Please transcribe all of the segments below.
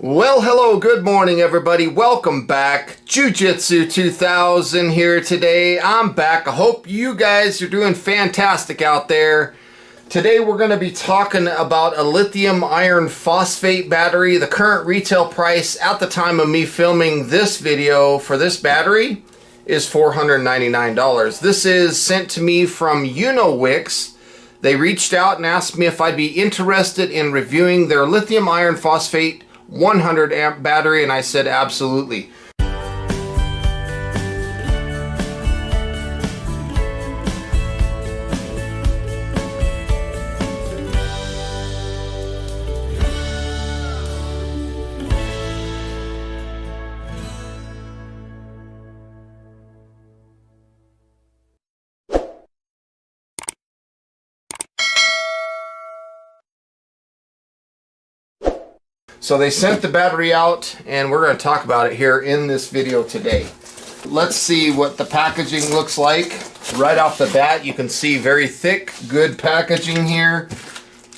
Well, hello, good morning, everybody. Welcome back. Jiu-Jitsu 2000 here today. I'm back. I hope you guys are doing fantastic out there. Today we're going to be talking about a lithium iron phosphate battery. The current retail price at the time of me filming this video for this battery is $499. This is sent to me from Unowix. They reached out and asked me if I'd be interested in reviewing their lithium iron phosphate 100 amp battery, and I said absolutely. So they sent the battery out and we're going to talk about it here in this video today. Let's see what the packaging looks like. Right off the bat, you can see very thick, good packaging here.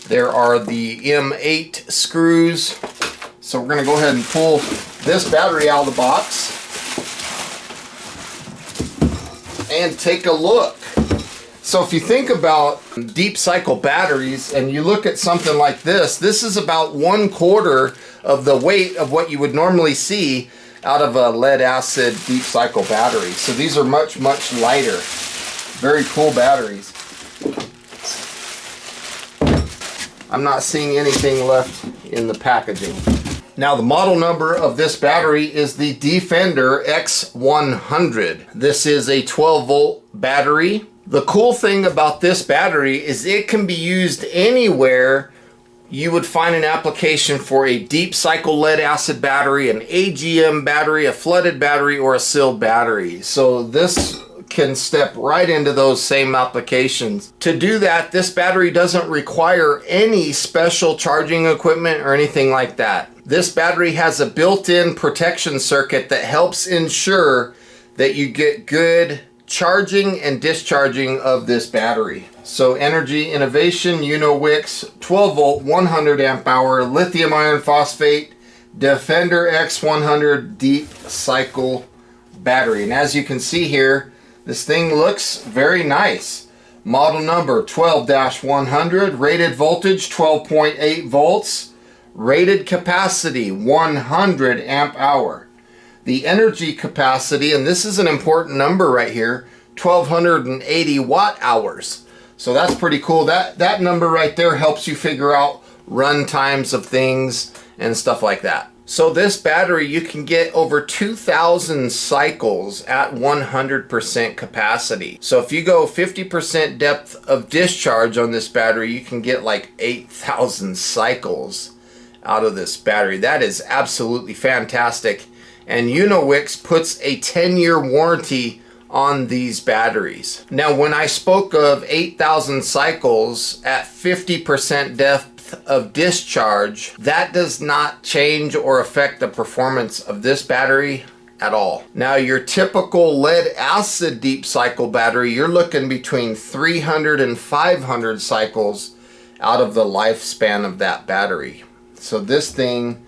There are the M8 screws. So we're going to go ahead and pull this battery out of the box and take a look. So if you think about deep cycle batteries and you look at something like this is about 1/4 of the weight of what you would normally see out of a lead acid deep cycle battery. So these are much, much lighter. Very cool batteries. I'm not seeing anything left in the packaging. Now the model number of this battery is the Defender X100. This is a 12-volt battery. The cool thing about this battery is it can be used anywhere you would find an application for a deep cycle lead acid battery, an AGM battery, a flooded battery, or a sealed battery. So this can step right into those same applications. To do that, this battery doesn't require any special charging equipment or anything like that. This battery has a built-in protection circuit that helps ensure that you get good charging and discharging of this battery. So Energy Innovation Unowix 12 volt 100 amp hour lithium iron phosphate Defender X100 deep cycle battery. And as you can see here, this thing looks very nice. Model number 12-100, rated voltage 12.8 volts, rated capacity 100 amp hour. The energy capacity, and this is an important number right here, 1280 watt hours. So that's pretty cool. That number right there helps you figure out run times of things and stuff like that. So this battery, you can get over 2,000 cycles at 100% capacity. So if you go 50% depth of discharge on this battery, you can get like 8,000 cycles out of this battery. That is absolutely fantastic. And Unowix puts a 10-year warranty on these batteries. Now, when I spoke of 8,000 cycles at 50% depth of discharge, that does not change or affect the performance of this battery at all. Now, your typical lead acid deep cycle battery, you're looking between 300 and 500 cycles out of the lifespan of that battery. So this thing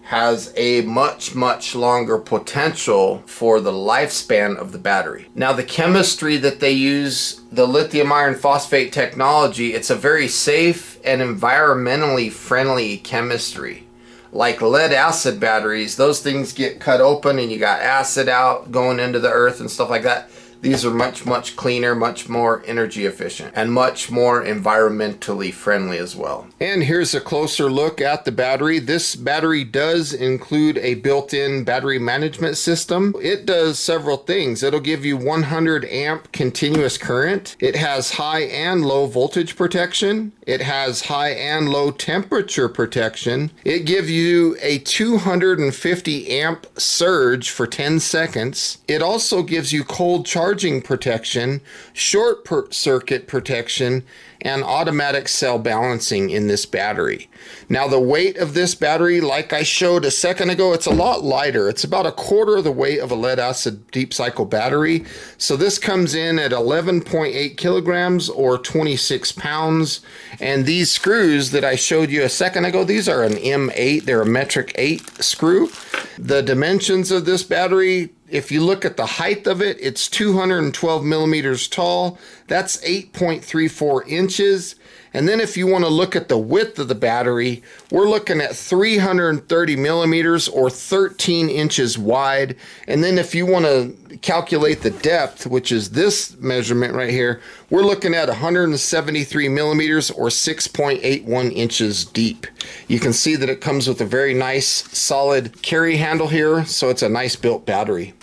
has a much, much longer potential for the lifespan of the battery. Now the chemistry that they use, the lithium iron phosphate technology, it's a very safe and environmentally friendly chemistry. Like lead acid batteries, those things get cut open and you got acid out going into the earth and stuff like that. These are much, much cleaner, much more energy efficient, and much more environmentally friendly as well. And here's a closer look at the battery. This battery does include a built-in battery management system. It does several things. It'll give you 100 amp continuous current. It has high and low voltage protection. It has high and low temperature protection. It gives you a 250 amp surge for 10 seconds. It also gives you cold charging protection, short circuit protection, and automatic cell balancing in this battery. Now the weight of this battery, like I showed a second ago, it's a lot lighter. It's about 1/4 of the weight of a lead acid deep cycle battery. So this comes in at 11.8 kilograms or 26 pounds. And these screws that I showed you a second ago, these are an M8, they're a metric 8 screw. The dimensions of this battery, if you look at the height of it, it's 212 millimeters tall. That's 8.34 inches. And then if you want to look at the width of the battery, we're looking at 330 millimeters or 13 inches wide. And then if you want to calculate the depth, which is this measurement right here, we're looking at 173 millimeters or 6.81 inches deep. You can see that it comes with a very nice solid carry handle here, so it's a nice built battery.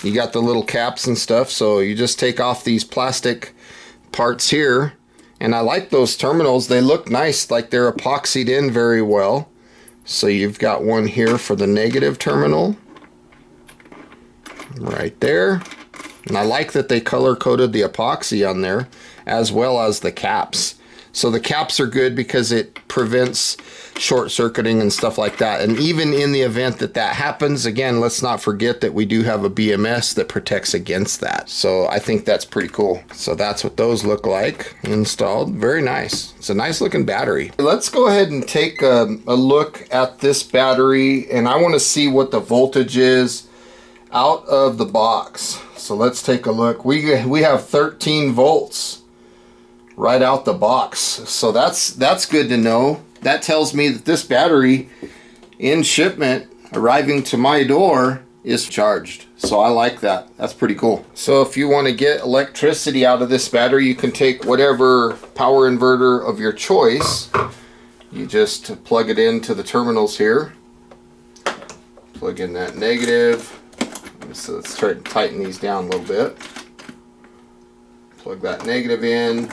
You got the little caps and stuff, so you just take off these plastic parts here. And I like those terminals. They look nice, like they're epoxied in very well. So you've got one here for the negative terminal. Right there. And I like that they color coded the epoxy on there as well as the caps. So the caps are good because it prevents short circuiting and stuff like that. And even in the event that that happens, again, let's not forget that we do have a BMS that protects against that. So I think that's pretty cool. So that's what those look like installed. Very nice. It's a nice looking battery. Let's go ahead and take a look at this battery, and I want to see what the voltage is out of the box. So let's take a look. We have 13 volts right out the box. So that's good to know. That tells me that this battery in shipment arriving to my door is charged. So I like that. That's pretty cool. So if you want to get electricity out of this battery, you can take whatever power inverter of your choice. You just plug it into the terminals here. Plug in that negative. So let's try to tighten these down a little bit. Plug that negative in.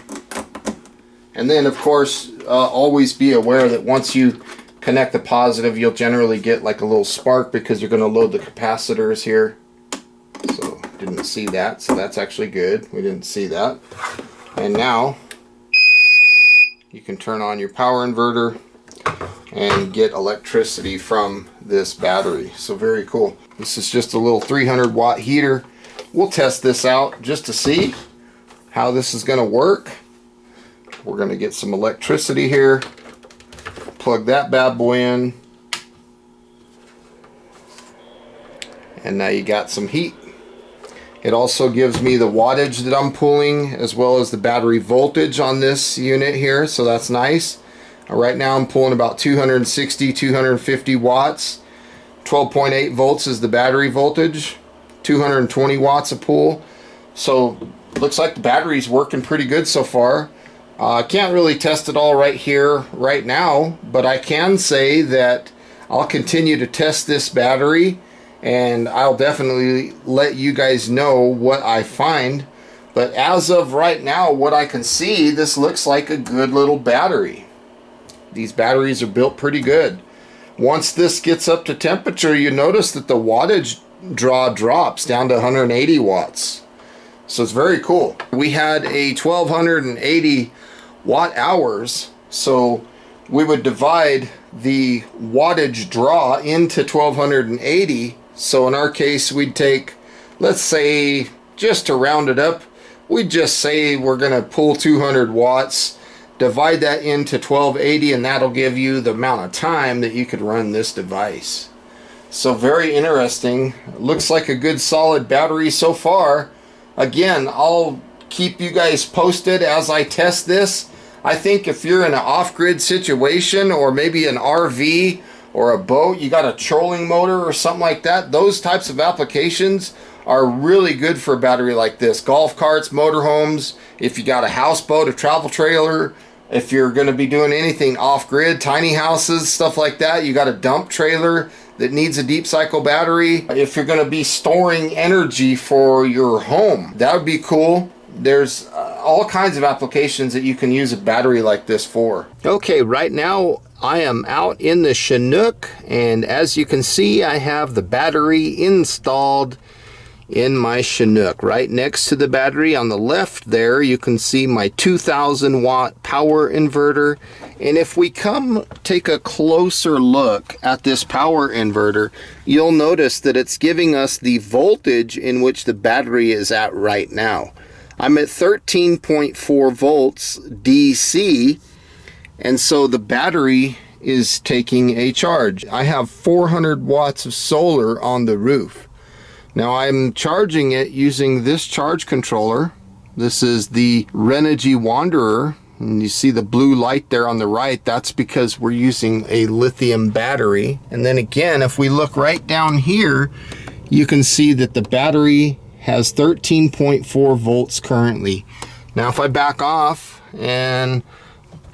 And then, of course, always be aware that once you connect the positive, you'll generally get like a little spark because you're going to load the capacitors here. So, didn't see that. So that's actually good. We didn't see that. And now, you can turn on your power inverter and get electricity from this battery. So very cool. This is just a little 300 watt heater. We'll test this out just to see how this is going to work. We're going to get some electricity here. Plug that bad boy in. And now you got some heat. It also gives me the wattage that I'm pulling as well as the battery voltage on this unit here. So that's nice. Right now I'm pulling about 260, 250 watts. 12.8 volts is the battery voltage. 220 watts a pull. So looks like the battery's working pretty good so far. I can't really test it all right here, right now, but I can say that I'll continue to test this battery and I'll definitely let you guys know what I find. But as of right now, what I can see, this looks like a good little battery. These batteries are built pretty good. Once this gets up to temperature, you notice that the wattage draw drops down to 180 watts. So it's very cool. We had a 1280 watt hours, so we would divide the wattage draw into 1280. So in our case, we'd take, let's say, just to round it up, we'd just say we're going to pull 200 watts, divide that into 1280, and that'll give you the amount of time that you could run this device. So very interesting. Looks like a good solid battery so far. Again, I'll keep you guys posted as I test this. I think if you're in an off-grid situation or maybe an RV or a boat, you got a trolling motor or something like that, those types of applications are really good for a battery like this. Golf carts, motorhomes, if you got a houseboat, a travel trailer, if you're going to be doing anything off-grid, tiny houses, stuff like that, you got a dump trailer that needs a deep cycle battery. If you're going to be storing energy for your home, that would be cool. There's all kinds of applications that you can use a battery like this for. Okay, right now I am out in the Chinook, and as you can see, I have the battery installed in my Chinook. Right next to the battery on the left there, you can see my 2000 watt power inverter. And if we come take a closer look at this power inverter, you'll notice that it's giving us the voltage in which the battery is at right now. I'm at 13.4 volts DC, and so the battery is taking a charge. I have 400 watts of solar on the roof. Now I'm charging it using this charge controller. This is the Renogy Wanderer, and you see the blue light there on the right. That's because we're using a lithium battery. And then again, if we look right down here, you can see that the battery has 13.4 volts currently. Now if I back off and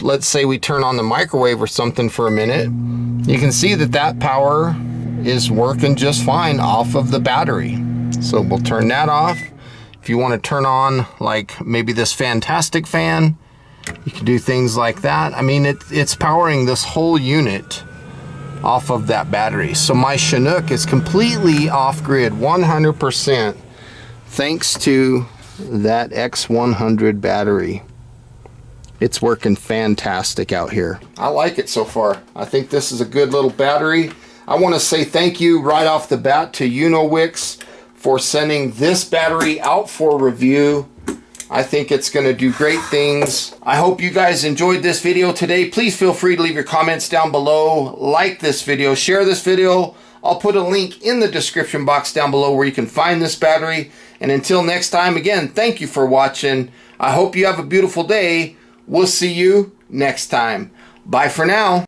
let's say we turn on the microwave or something for a minute, you can see that that power is working just fine off of the battery. So we'll turn that off. If you want to turn on like maybe this fantastic fan, you can do things like that. I mean, it's powering this whole unit off of that battery. So my Chinook is completely off grid, 100%, thanks to that X100 battery. It's working fantastic out here. I like it so far. I think this is a good little battery. I want to say thank you right off the bat to Unowix for sending this battery out for review. I think it's going to do great things. I hope you guys enjoyed this video today. Please feel free to leave your comments down below. Like this video, share this video. I'll put a link in the description box down below where you can find this battery. And until next time, again, thank you for watching. I hope you have a beautiful day. We'll see you next time. Bye for now.